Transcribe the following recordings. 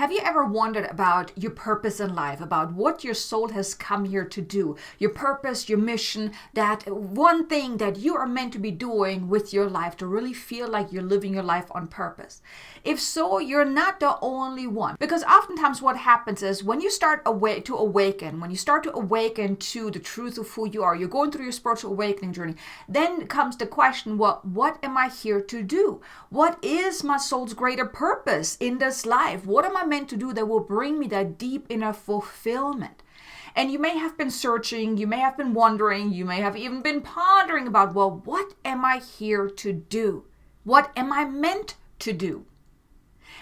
Have you ever wondered about your purpose in life, about what your soul has come here to do, your purpose, your mission, that one thing that you are meant to be doing with your life to really feel like you're living your life on purpose? If so, you're not the only one. Because oftentimes what happens is when you start to awaken to the truth of who you are, you're going through your spiritual awakening journey, then comes the question, well, what am I here to do? What is my soul's greater purpose in this life? What am I meant to do that will bring me that deep inner fulfillment? And you may have been searching, you may have been wondering, you may have even been pondering about, well, what am I here to do? What am I meant to do?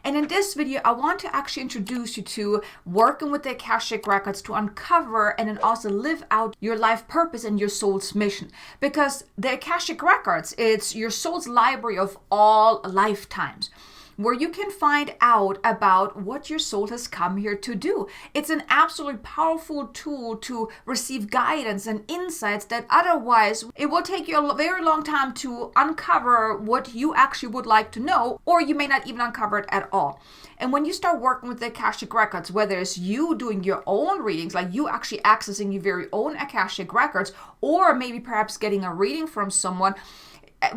And in this video, I want to actually introduce you to working with the Akashic Records to uncover and then also live out your life purpose and your soul's mission. Because the Akashic Records, it's your soul's library of all lifetimes, where you can find out about what your soul has come here to do. It's an absolutely powerful tool to receive guidance and insights that otherwise it will take you a very long time to uncover what you actually would like to know, or you may not even uncover it at all. And when you start working with the Akashic Records, whether it's you doing your own readings, like you actually accessing your very own Akashic Records, or maybe perhaps getting a reading from someone,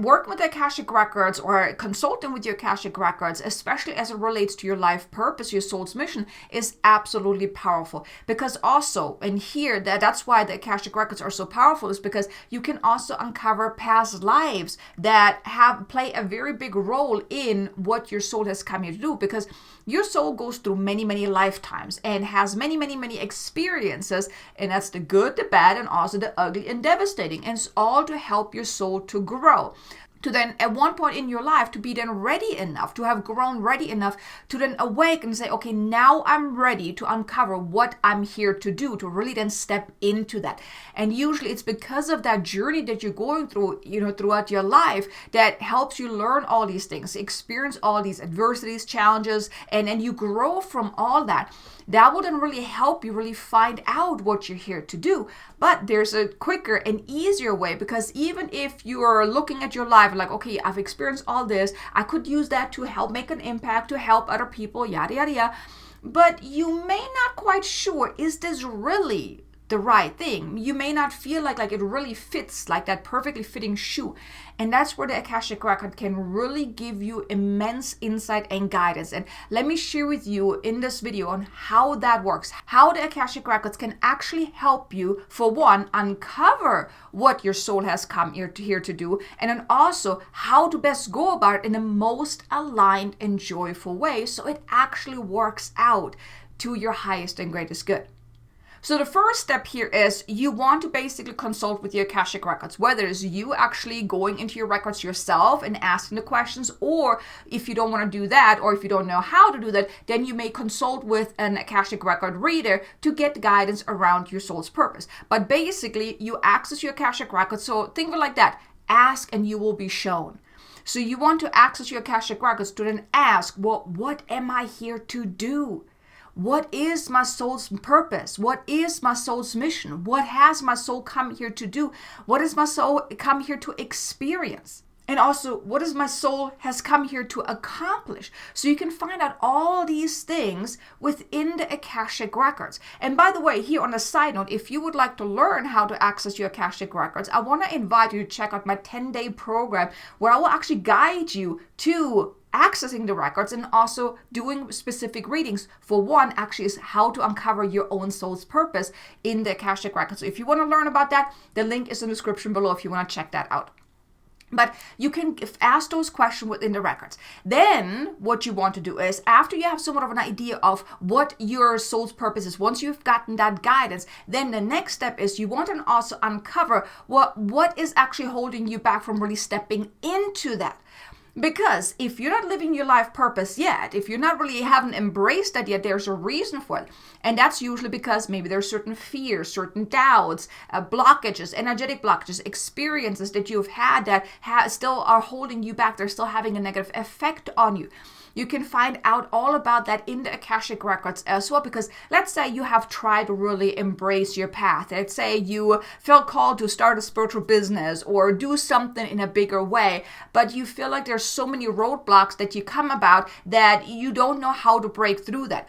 working with the Akashic Records or consulting with your Akashic Records, especially as it relates to your life purpose, your soul's mission, is absolutely powerful. Because also, and here, that's why the Akashic Records are so powerful, is because you can also uncover past lives that play a very big role in what your soul has come here to do. Because your soul goes through many, many lifetimes and has many, many, many experiences. And that's the good, the bad, and also the ugly and devastating. And it's all to help your soul to grow. To then, at one point in your life, to be then ready enough, to have grown ready enough, to then awake and say, okay, now I'm ready to uncover what I'm here to do, to really then step into that. And usually it's because of that journey that you're going through, throughout your life, that helps you learn all these things, experience all these adversities, challenges, and then you grow from all that. That will then really help you really find out what you're here to do. But there's a quicker and easier way, because even if you are looking at your life like, okay, I've experienced all this, I could use that to help make an impact, to help other people, yada, yada, yada. But you may not quite sure, is this really the right thing? You may not feel like it really fits, like that perfectly fitting shoe. And that's where the Akashic Record can really give you immense insight and guidance. And let me share with you in this video on how that works, how the Akashic Records can actually help you, for one, uncover what your soul has come here to do, and then also how to best go about it in the most aligned and joyful way, so it actually works out to your highest and greatest good. So the first step here is you want to basically consult with your Akashic Records, whether it's you actually going into your records yourself and asking the questions, or if you don't want to do that, or if you don't know how to do that, then you may consult with an Akashic Record reader to get guidance around your soul's purpose. But basically, you access your Akashic Records, so think of it like that: ask and you will be shown. So you want to access your Akashic Records to then ask, well, what am I here to do? What is my soul's purpose? What is my soul's mission? What has my soul come here to do? What has my soul come here to experience? And also, what is my soul has come here to accomplish? So you can find out all these things within the Akashic Records. And by the way, here on a side note, if you would like to learn how to access your Akashic Records, I want to invite you to check out my 10-day program, where I will actually guide you to accessing the records and also doing specific readings. For one, actually, is how to uncover your own soul's purpose in the Akashic Records. So if you want to learn about that, the link is in the description below if you want to check that out. But you can ask those questions within the records. Then what you want to do is, after you have somewhat of an idea of what your soul's purpose is, once you've gotten that guidance, then the next step is you want to also uncover what is actually holding you back from really stepping into that. Because if you're not living your life purpose yet, if you're not really haven't embraced that yet, there's a reason for it. And that's usually because maybe there's certain fears, certain doubts, blockages, energetic blockages, experiences that you've had that still are holding you back. They're still having a negative effect on you. You can find out all about that in the Akashic Records as well, because let's say you have tried to really embrace your path. Let's say you felt called to start a spiritual business or do something in a bigger way, but you feel like there's so many roadblocks that you come about that you don't know how to break through that.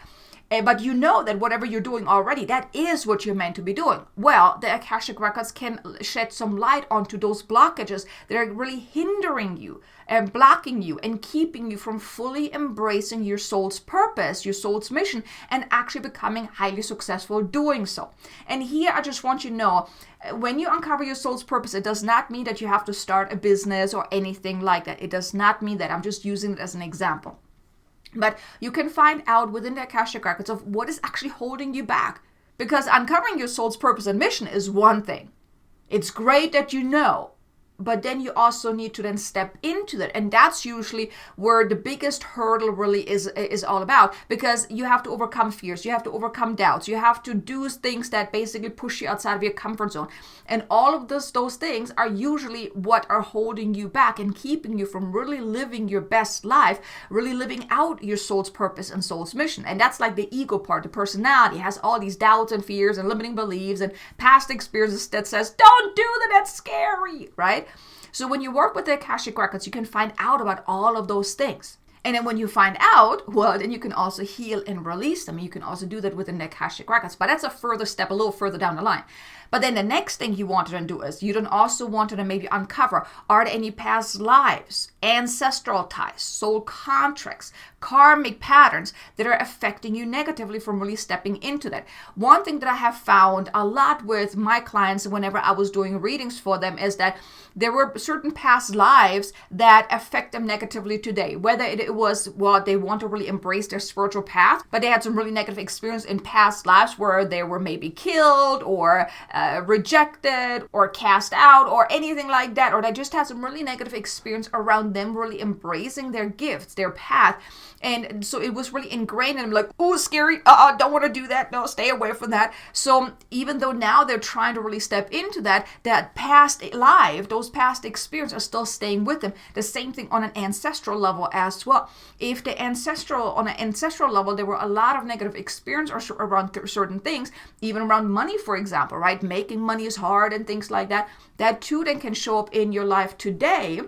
But you know that whatever you're doing already, that is what you're meant to be doing. Well, the Akashic Records can shed some light onto those blockages that are really hindering you and blocking you and keeping you from fully embracing your soul's purpose, your soul's mission, and actually becoming highly successful doing so. And here I just want you to know, when you uncover your soul's purpose, it does not mean that you have to start a business or anything like that. It does not mean that. I'm just using it as an example. But you can find out within the Akashic Records of what is actually holding you back. Because uncovering your soul's purpose and mission is one thing. It's great that you know, but then you also need to then step into that. And that's usually where the biggest hurdle really is all about, because you have to overcome fears, you have to overcome doubts, you have to do things that basically push you outside of your comfort zone. And all of those things are usually what are holding you back and keeping you from really living your best life, really living out your soul's purpose and soul's mission. And that's like the ego part. The personality has all these doubts and fears and limiting beliefs and past experiences that says, don't do that, that's scary, right? So when you work with the Akashic Records, you can find out about all of those things. And then when you find out, well, then you can also heal and release them. You can also do that within the Akashic Records. But that's a further step, a little further down the line. But then the next thing you want to do is you then also want to maybe uncover, are there any past lives, ancestral ties, soul contracts, karmic patterns that are affecting you negatively from really stepping into that? One thing that I have found a lot with my clients whenever I was doing readings for them is that there were certain past lives that affect them negatively today. Whether it was, well, they want to really embrace their spiritual path, but they had some really negative experience in past lives where they were maybe killed or rejected or cast out or anything like that, or they just had some really negative experience around them really embracing their gifts, their path. And so it was really ingrained in them, like, oh, scary, don't want to do that, no, stay away from that. So even though now they're trying to really step into that past life, those past experiences are still staying with them. The same thing on an ancestral level as well. If on an ancestral level, there were a lot of negative experience around certain things, even around money, for example, right? Making money is hard and things like that. That too then can show up in your life today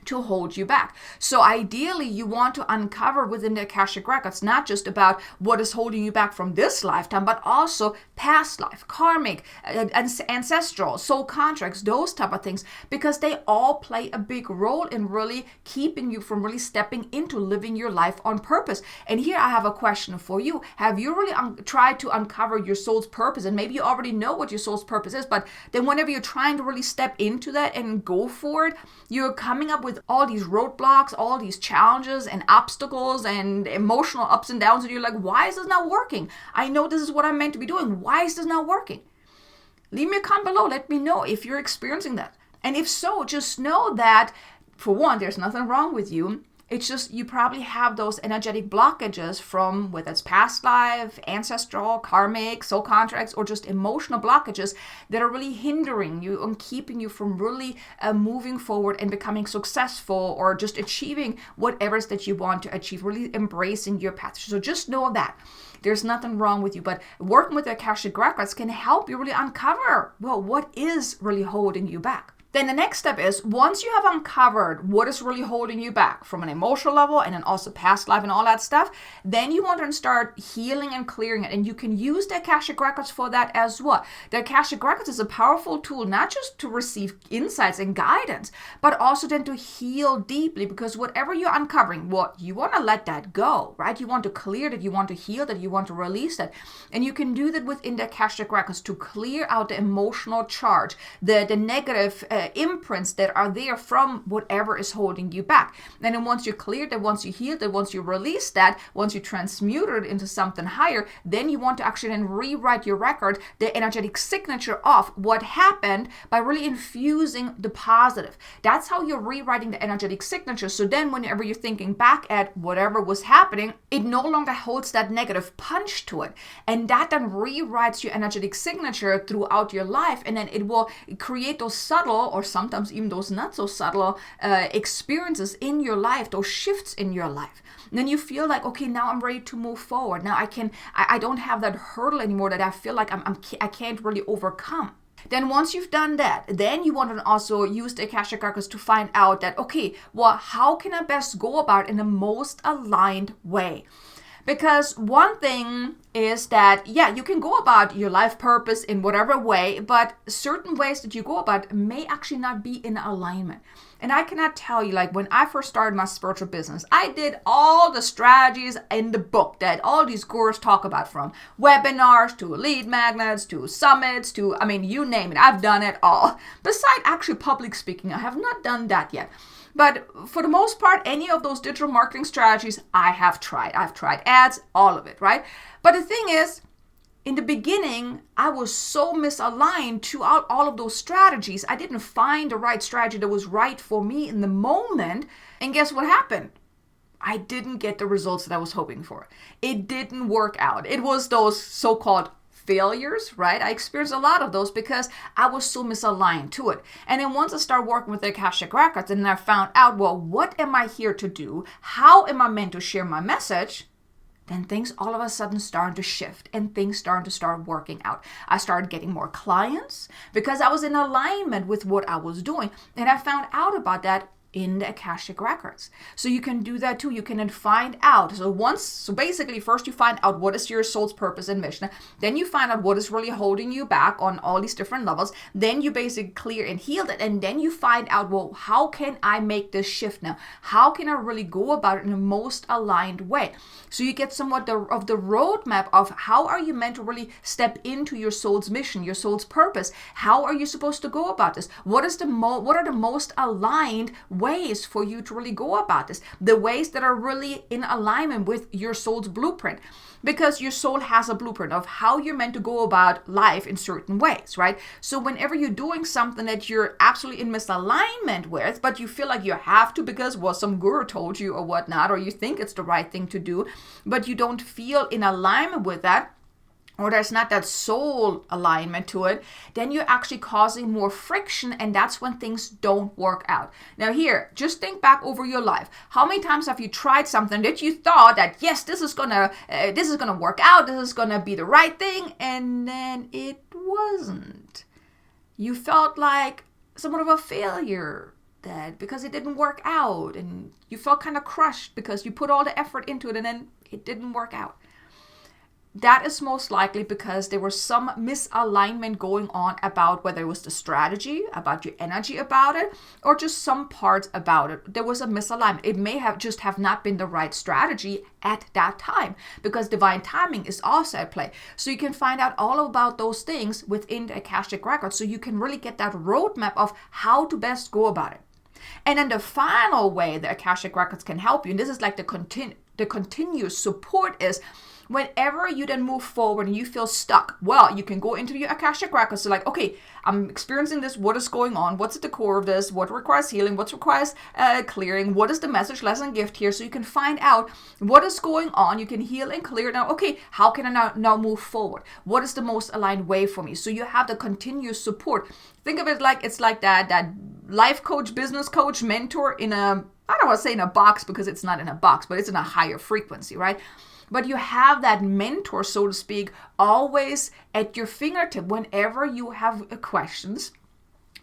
to hold you back. So ideally, you want to uncover within the Akashic Records, not just about what is holding you back from this lifetime, but also past life, karmic, ancestral, soul contracts, those type of things, because they all play a big role in really keeping you from really stepping into living your life on purpose. And here I have a question for you. Have you really tried to uncover your soul's purpose? And maybe you already know what your soul's purpose is, but then whenever you're trying to really step into that and go for it, you're coming up with all these roadblocks, all these challenges and obstacles and emotional ups and downs, and you're like, why is this not working? I know this is what I'm meant to be doing. Why is this not working? Leave me a comment below. Let me know if you're experiencing that. And if so, just know that, for one, there's nothing wrong with you. It's just you probably have those energetic blockages from whether it's past life, ancestral, karmic, soul contracts, or just emotional blockages that are really hindering you and keeping you from really moving forward and becoming successful or just achieving whatever it is that you want to achieve, really embracing your path. So just know that. There's nothing wrong with you, but working with the Akashic Records can help you really uncover, well, what is really holding you back. Then the next step is, once you have uncovered what is really holding you back from an emotional level and then also past life and all that stuff, then you want to start healing and clearing it. And you can use the Akashic Records for that as well. The Akashic Records is a powerful tool, not just to receive insights and guidance, but also then to heal deeply, because whatever you're uncovering, well, you want to let that go, right? You want to clear that, you want to heal that, you want to release that. And you can do that within the Akashic Records to clear out the emotional charge, the negative imprints that are there from whatever is holding you back. And then once you clear that, once you heal that, once you release that, once you transmute it into something higher, then you want to actually then rewrite your record, the energetic signature of what happened, by really infusing the positive. That's how you're rewriting the energetic signature. So then whenever you're thinking back at whatever was happening, it no longer holds that negative punch to it. And that then rewrites your energetic signature throughout your life. And then it will create those subtle or sometimes even those not so subtle experiences in your life, those shifts in your life. And then you feel like, okay, now I'm ready to move forward. Now I don't have that hurdle anymore that I feel like I can't really overcome. Then once you've done that, then you want to also use the Akashic Records to find out that, okay, well, how can I best go about it in the most aligned way? Because one thing is that, yeah, you can go about your life purpose in whatever way, but certain ways that you go about may actually not be in alignment. And I cannot tell you, like when I first started my spiritual business, I did all the strategies in the book that all these gurus talk about, from webinars to lead magnets to summits to, I mean, you name it. I've done it all. Besides actually public speaking, I have not done that yet. But for the most part, any of those digital marketing strategies, I have tried. I've tried ads, all of it, right? But the thing is, in the beginning, I was so misaligned to all of those strategies. I didn't find the right strategy that was right for me in the moment. And guess what happened? I didn't get the results that I was hoping for. It didn't work out. It was those so-called failures, right? I experienced a lot of those because I was so misaligned to it. And then once I started working with the Akashic Records and I found out, well, what am I here to do? How am I meant to share my message? Then things all of a sudden started to shift and things started to start working out. I started getting more clients because I was in alignment with what I was doing. And I found out about that in the Akashic Records. So you can do that too. You can then find out. So basically first you find out what is your soul's purpose and mission. Then you find out what is really holding you back on all these different levels. Then you basically clear and heal it. And then you find out, well, how can I make this shift now? How can I really go about it in the most aligned way? So you get somewhat of the roadmap of how are you meant to really step into your soul's mission, your soul's purpose. How are you supposed to go about this? What are the most aligned ways for you to really go about this, the ways that are really in alignment with your soul's blueprint, because your soul has a blueprint of how you're meant to go about life in certain ways, right? So whenever you're doing something that you're absolutely in misalignment with, but you feel like you have to because, well, some guru told you or whatnot, or you think it's the right thing to do, but you don't feel in alignment with that, or there's not that soul alignment to it, then you're actually causing more friction, and that's when things don't work out. Now here, just think back over your life. How many times have you tried something that you thought that, yes, this is gonna work out, this is gonna be the right thing, and then it wasn't? You felt like somewhat of a failure because it didn't work out, and you felt kind of crushed because you put all the effort into it and then it didn't work out. That is most likely because there was some misalignment going on about whether it was the strategy, about your energy about it, or just some parts about it. There was a misalignment. It may have not been the right strategy at that time, because divine timing is also at play. So you can find out all about those things within the Akashic Records, so you can really get that roadmap of how to best go about it. And then the final way the Akashic Records can help you, and this is like the continuous support, is whenever you then move forward and you feel stuck, well, you can go into your Akashic Records. So like, okay, I'm experiencing this. What is going on? What's at the core of this? What requires healing? What requires clearing? What is the message, lesson, gift here? So you can find out what is going on. You can heal and clear. Now, okay, how can I now move forward? What is the most aligned way for me? So you have the continuous support. Think of it like it's like that life coach, business coach, mentor I don't want to say in a box because it's not in a box, but it's in a higher frequency, right? But you have that mentor, so to speak, always at your fingertip. Whenever you have questions,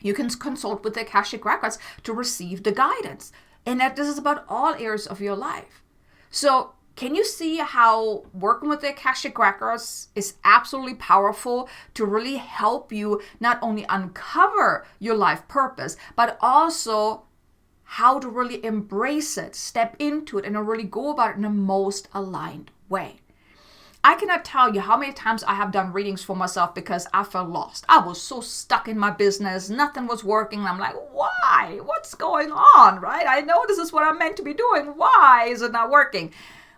you can consult with the Akashic Records to receive the guidance. And that this is about all areas of your life. So can you see how working with the Akashic Records is absolutely powerful to really help you not only uncover your life purpose, but also how to really embrace it, step into it, and really go about it in the most aligned way. I cannot tell you how many times I have done readings for myself because I felt lost. I was so stuck in my business. Nothing was working. And I'm like, why? What's going on, right? I know this is what I'm meant to be doing. Why is it not working?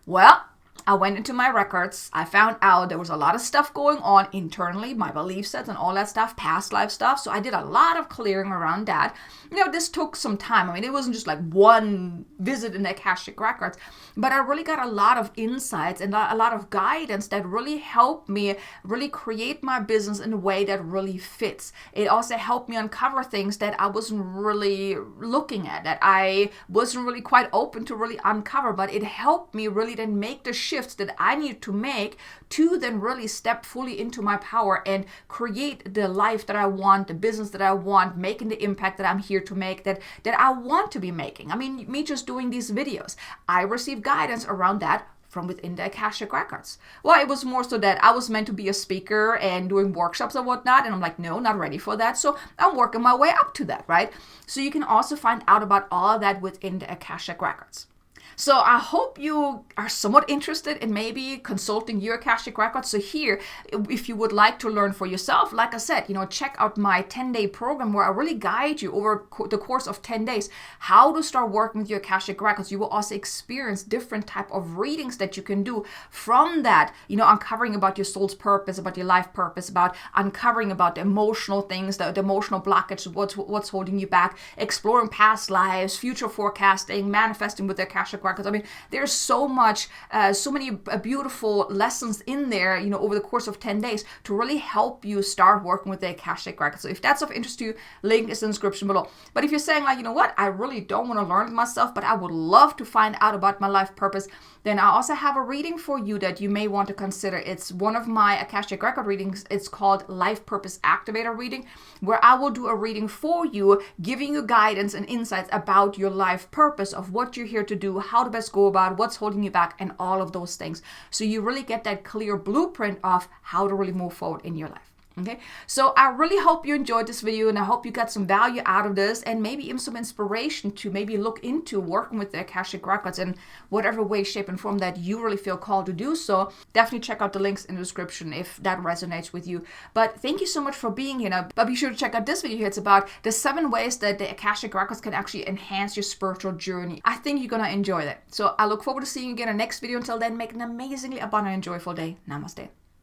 Well, I went into my records. I found out there was a lot of stuff going on internally, my belief sets and all that stuff, past life stuff. So I did a lot of clearing around that. This took some time. I mean, it wasn't just like one visit in the Akashic Records, but I really got a lot of insights and a lot of guidance that really helped me really create my business in a way that really fits. It also helped me uncover things that I wasn't really looking at, that I wasn't really quite open to really uncover, but it helped me really then make the shifts that I need to make to then really step fully into my power and create the life that I want, the business that I want, making the impact that I'm here to make, that I want to be making. I mean, me just doing these videos, I received guidance around that from within the Akashic Records. Well, it was more so that I was meant to be a speaker and doing workshops and whatnot, and I'm like, no, not ready for that. So I'm working my way up to that, right? So you can also find out about all of that within the Akashic Records. So I hope you are somewhat interested in maybe consulting your Akashic Records. So here, if you would like to learn for yourself, like I said, check out my 10-day program where I really guide you over the course of 10 days how to start working with your Akashic Records. You will also experience different type of readings that you can do from that, uncovering about your soul's purpose, about your life purpose, about uncovering about the emotional things, the emotional blockage, what's holding you back, exploring past lives, future forecasting, manifesting with the Akashic Records. I mean, there's so much, so many beautiful lessons in there, over the course of 10 days to really help you start working with the Akashic Records. So if that's of interest to you, link is in the description below. But if you're saying like, what, I really don't want to learn it myself, but I would love to find out about my life purpose, then I also have a reading for you that you may want to consider. It's one of my Akashic Record readings. It's called Life Purpose Activator reading, where I will do a reading for you, giving you guidance and insights about your life purpose, of what you're here to do, how to best go about, what's holding you back, and all of those things. So you really get that clear blueprint of how to really move forward in your life. Okay, so I really hope you enjoyed this video, and I hope you got some value out of this, and maybe even some inspiration to maybe look into working with the Akashic Records in whatever way, shape, and form that you really feel called to do so. Definitely check out the links in the description if that resonates with you. But thank you so much for being here. But be sure to check out this video here. It's about the 7 ways that the Akashic Records can actually enhance your spiritual journey. I think you're gonna enjoy that. So I look forward to seeing you again in the next video. Until then, make an amazingly abundant and joyful day. Namaste.